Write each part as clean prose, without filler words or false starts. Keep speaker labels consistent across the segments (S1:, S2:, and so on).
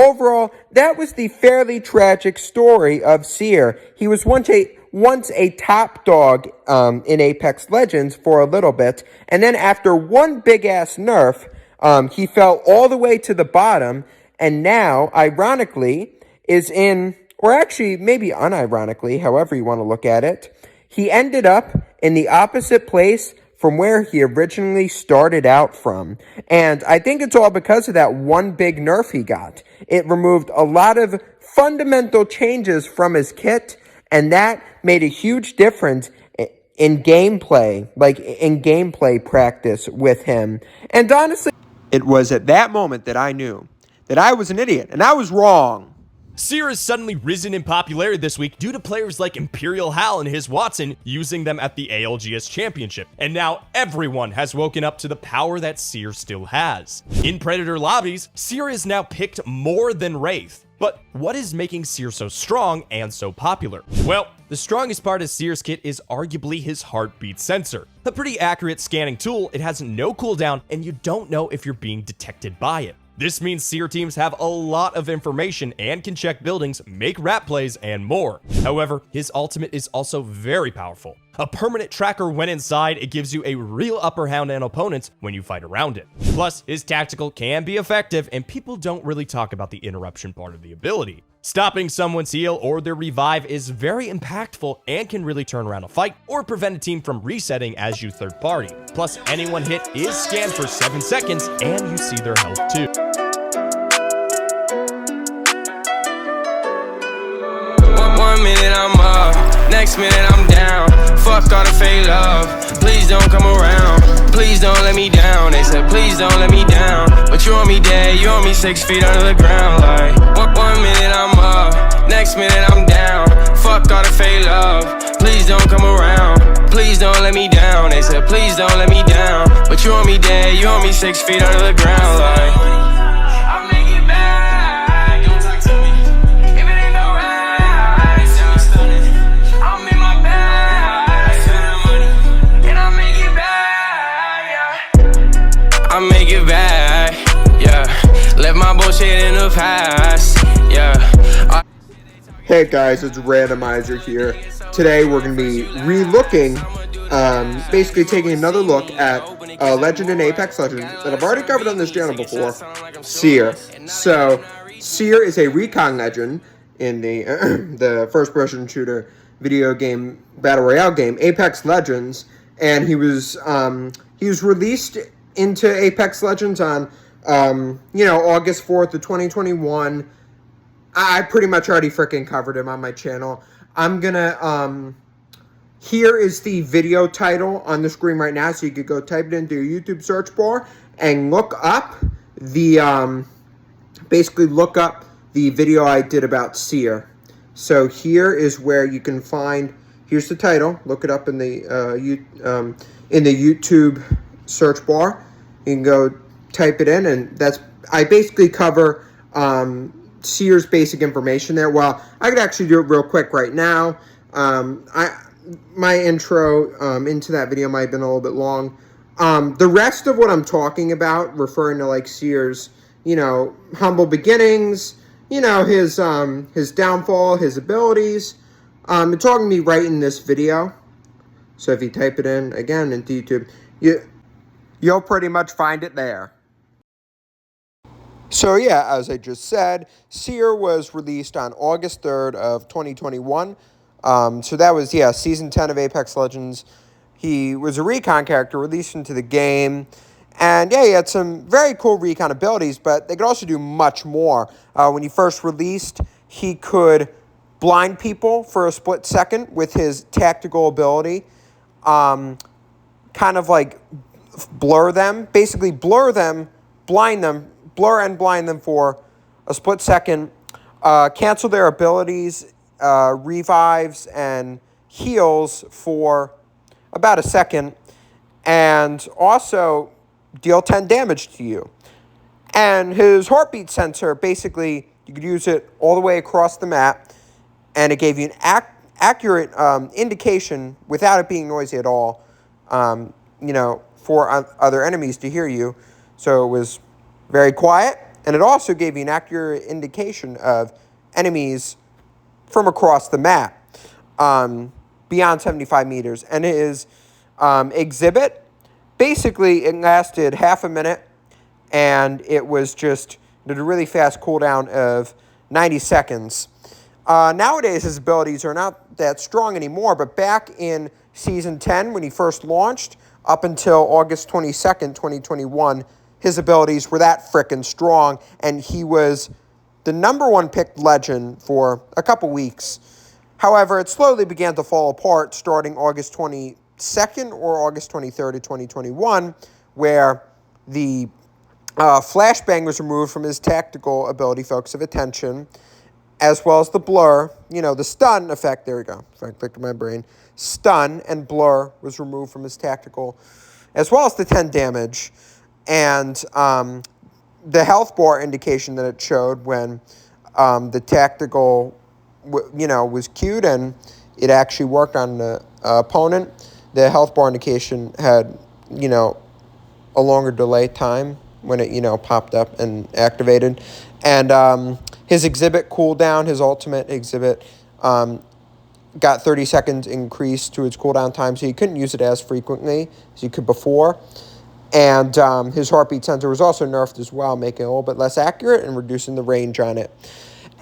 S1: Overall, that was the fairly tragic story of Seer. He was once a top dog in Apex Legends for a little bit, and then after one big-ass nerf, he fell all the way to the bottom, and now, ironically, is in, or actually maybe unironically, however you want to look at it, he ended up in the opposite place from where he originally started out from. And I think it's all because of that one big nerf he got. It removed a lot of fundamental changes from his kit, and that made a huge difference in gameplay, like in gameplay practice with him. And honestly, it was at that moment that I knew that I was an idiot, and I was wrong.
S2: Seer has suddenly risen in popularity this week due to players like Imperial Hal and his Watson using them at the ALGS Championship, and now everyone has woken up to the power that Seer still has. In Predator lobbies, Seer is now picked more than Wraith. But what is making Seer so strong and so popular? Well, the strongest part of Seer's kit is arguably his heartbeat sensor. A pretty accurate scanning tool, it has no cooldown, and you don't know if you're being detected by it. This means Seer teams have a lot of information and can check buildings, make rap plays, and more. However, his ultimate is also very powerful. A permanent tracker when inside, it gives you a real upper hand on opponents when you fight around it. Plus, his tactical can be effective, and people don't really talk about the interruption part of the ability. Stopping someone's heal or their revive is very impactful and can really turn around a fight or prevent a team from resetting as you third party. Plus, anyone hit is scanned for 7 seconds and you see their health too.
S3: One minute I'm up, next minute I'm down. Fuck all the fake love, please don't come around. Please don't let me down, they said please don't let me down. But you want me dead, you want me 6 feet under the ground. Like, one minute I'm up, next minute I'm down. Fuck all the fake love, please don't come around. Please don't let me down, they said please don't let me down. But you want me dead, you want me 6 feet under the ground. Like, make it back, yeah. Left my bullshit in the past, yeah.
S1: Hey guys, it's Randomizer here. Today we're going to be re-looking, basically taking another look at a legend in Apex Legends that I've already covered on this channel before, Seer. So, Seer is a recon legend in the the first-person shooter video game, Battle Royale game, Apex Legends, and he was released into Apex Legends on, August 4th of 2021. I pretty much already freaking covered him on my channel. I'm gonna, here is the video title on the screen right now, so you could go type it into your YouTube search bar and look up the, basically look up the video I did about Seer. So here is where you can find, here's the title, look it up in the, YouTube search bar. You can go type it in, and that's, I basically cover Seer's basic information there. Well, I could actually do it real quick right now. My intro into that video might have been a little bit long. The rest of what I'm talking about, referring to like Seer's, humble beginnings, his downfall, his abilities, it's all gonna be right in this video. So if you type it in again into YouTube, you'll pretty much find it there. So yeah, as I just said, Seer was released on August 3rd of 2021. So that was, Season 10 of Apex Legends. He was a recon character released into the game. And yeah, he had some very cool recon abilities, but they could also do much more. When he first released, he could blind people for a split second with his tactical ability. Kind of like blur them, basically blur them, blind them, blur and blind them for a split second, cancel their abilities, revives and heals for about a second, and also deal 10 damage to you. And his heartbeat sensor, basically, you could use it all the way across the map, and it gave you an accurate indication without it being noisy at all, for other enemies to hear you. So it was very quiet, and it also gave you an accurate indication of enemies from across the map, beyond 75 meters. And his exhibit, basically, it lasted half a minute, and it was just did a really fast cooldown of 90 seconds. Nowadays, his abilities are not that strong anymore, but back in Season 10, when he first launched, up until August 22nd, 2021, his abilities were that frickin' strong, and he was the #1 picked legend for a couple weeks. However, it slowly began to fall apart starting August 22nd or August 23rd of 2021, where the flashbang was removed from his tactical ability, focus of attention, as well as the blur, the stun effect. There we go. If I clicked my brain. Stun and blur was removed from his tactical, as well as the 10 damage. And the health bar indication that it showed when the tactical, was queued and it actually worked on the opponent. The health bar indication had, a longer delay time when it, popped up and activated. And his exhibit cooldown, his ultimate exhibit, got 30 seconds increase to its cooldown time, so you couldn't use it as frequently as you could before. And his heartbeat sensor was also nerfed as well, making it a little bit less accurate and reducing the range on it.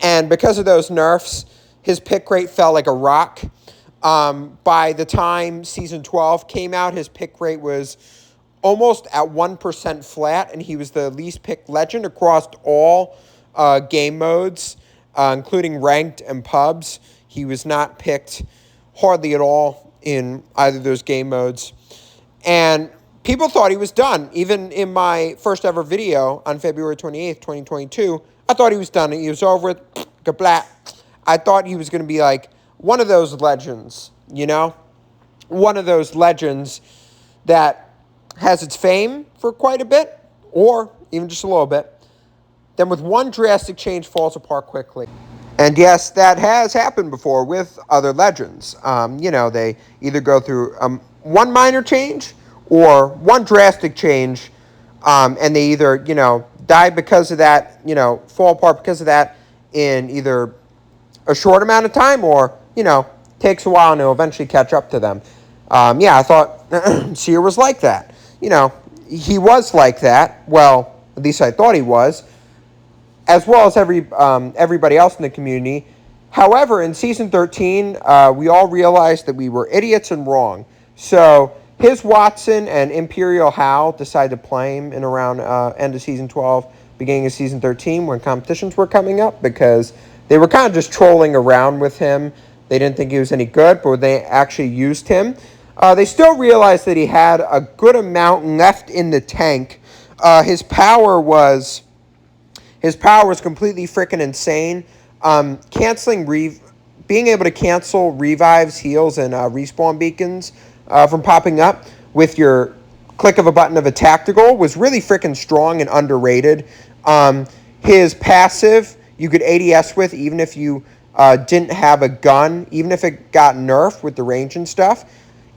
S1: And because of those nerfs, his pick rate fell like a rock. By the time Season 12 came out, his pick rate was almost at 1% flat, and he was the least picked legend across all game modes, including ranked and pubs. He was not picked hardly at all in either of those game modes. And people thought he was done. Even in my first ever video on February 28th, 2022, I thought he was done. He was over it. Kablat. I thought he was going to be like one of those legends, One of those legends that has its fame for quite a bit, or even just a little bit, then with one drastic change falls apart quickly. And yes, that has happened before with other legends. They either go through one minor change or one drastic change, and they either, die because of that, fall apart because of that in either a short amount of time or, takes a while and it'll eventually catch up to them. I thought Seer was like that. He was like that. Well, at least I thought he was, as well as everybody else in the community. However, in Season 13, we all realized that we were idiots and wrong. So his Watson and Imperial Hal decided to play him in around end of Season 12, beginning of Season 13, when competitions were coming up, because they were kind of just trolling around with him. They didn't think he was any good, but when they actually used him, they still realized that he had a good amount left in the tank. His power was completely freaking insane. Being able to cancel revives, heals, and respawn beacons from popping up with your click of a button of a tactical was really freaking strong and underrated. His passive you could ADS with even if you didn't have a gun, even if it got nerfed with the range and stuff.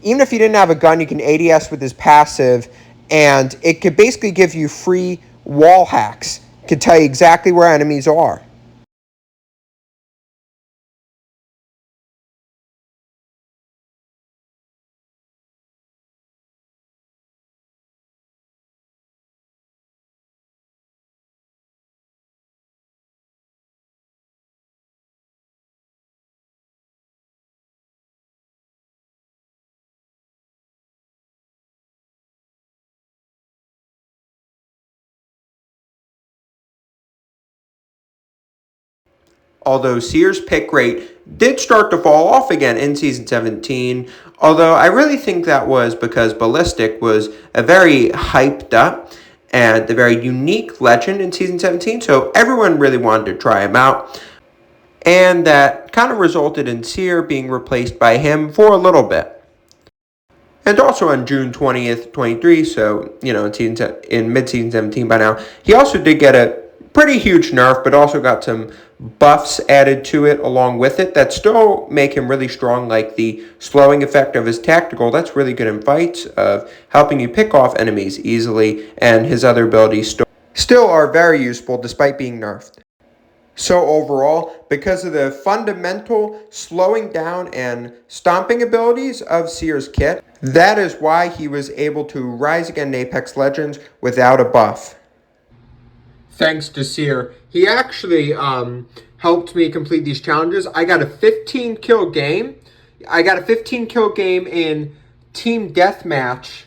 S1: Even if you didn't have a gun, you can ADS with his passive, and it could basically give you free wall hacks. It could tell you exactly where enemies are. Although Seer's pick rate did start to fall off again in Season 17, although I really think that was because Ballistic was a very hyped up and a very unique legend in Season 17, so everyone really wanted to try him out. And that kind of resulted in Seer being replaced by him for a little bit. And also on June 20th, 23, so, in mid-season 17 by now, he also did get a pretty huge nerf, but also got some buffs added to it along with it that still make him really strong, like the slowing effect of his tactical. That's really good in fights, of helping you pick off enemies easily, and his other abilities still are very useful despite being nerfed. So overall, because of the fundamental slowing down and stomping abilities of Seer's kit, that is why he was able to rise again in Apex Legends without a buff. Thanks to Seer, he actually helped me complete these challenges. I got a 15 kill game. I got a 15 kill game in Team Deathmatch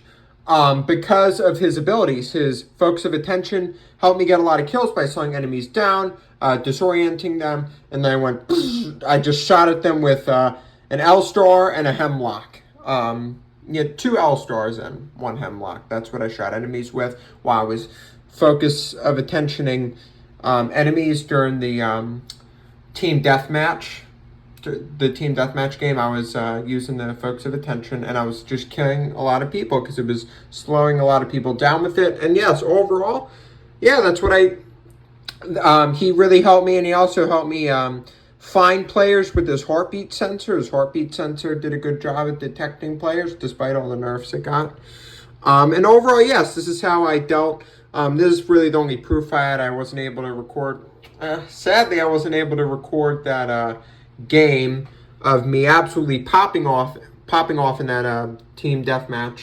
S1: because of his abilities. His focus of attention helped me get a lot of kills by slowing enemies down, disorienting them, and then I just shot at them with an L-Star and a Hemlock. Two L-Stars and one Hemlock. That's what I shot enemies with while I was focus of attentioning enemies during the Team Deathmatch. The Team Deathmatch game, I was using the focus of attention, and I was just killing a lot of people because it was slowing a lot of people down with it. And yes, overall, yeah, that's what he really helped me, and he also helped me find players with his heartbeat sensor. His heartbeat sensor did a good job at detecting players, despite all the nerfs it got. And overall, yes, this is how I dealt. This is really the only proof I had. I wasn't able to record. Sadly, I wasn't able to record that game of me absolutely popping off in that Team Deathmatch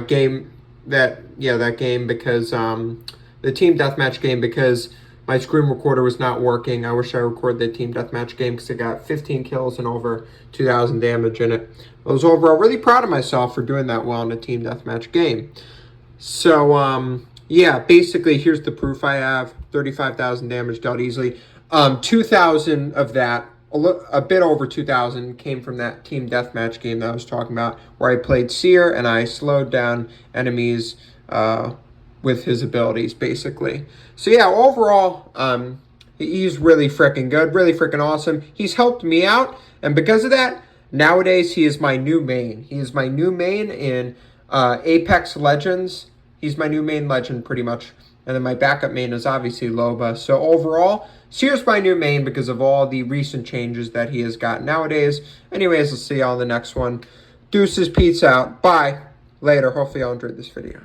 S1: game. That game because the Team Deathmatch game because my screen recorder was not working. I wish I recorded the Team Deathmatch game because I got 15 kills and over 2,000 damage in it. I was overall really proud of myself for doing that well in a Team Deathmatch game. So, yeah, basically, here's the proof I have. 35,000 damage dealt easily. 2,000 of that, a bit over 2,000, came from that Team Deathmatch game that I was talking about, where I played Seer and I slowed down enemies with his abilities, basically. So, yeah, overall, he's really freaking good, really freaking awesome. He's helped me out, and because of that, nowadays, he is my new main. He is my new main in Apex Legends. He's my new main legend, pretty much. And then my backup main is obviously Loba. So overall, Seer's my new main because of all the recent changes that he has got nowadays. Anyways, let's see y'all in the next one. Deuces, peace out. Bye. Later. Hopefully y'all enjoyed this video.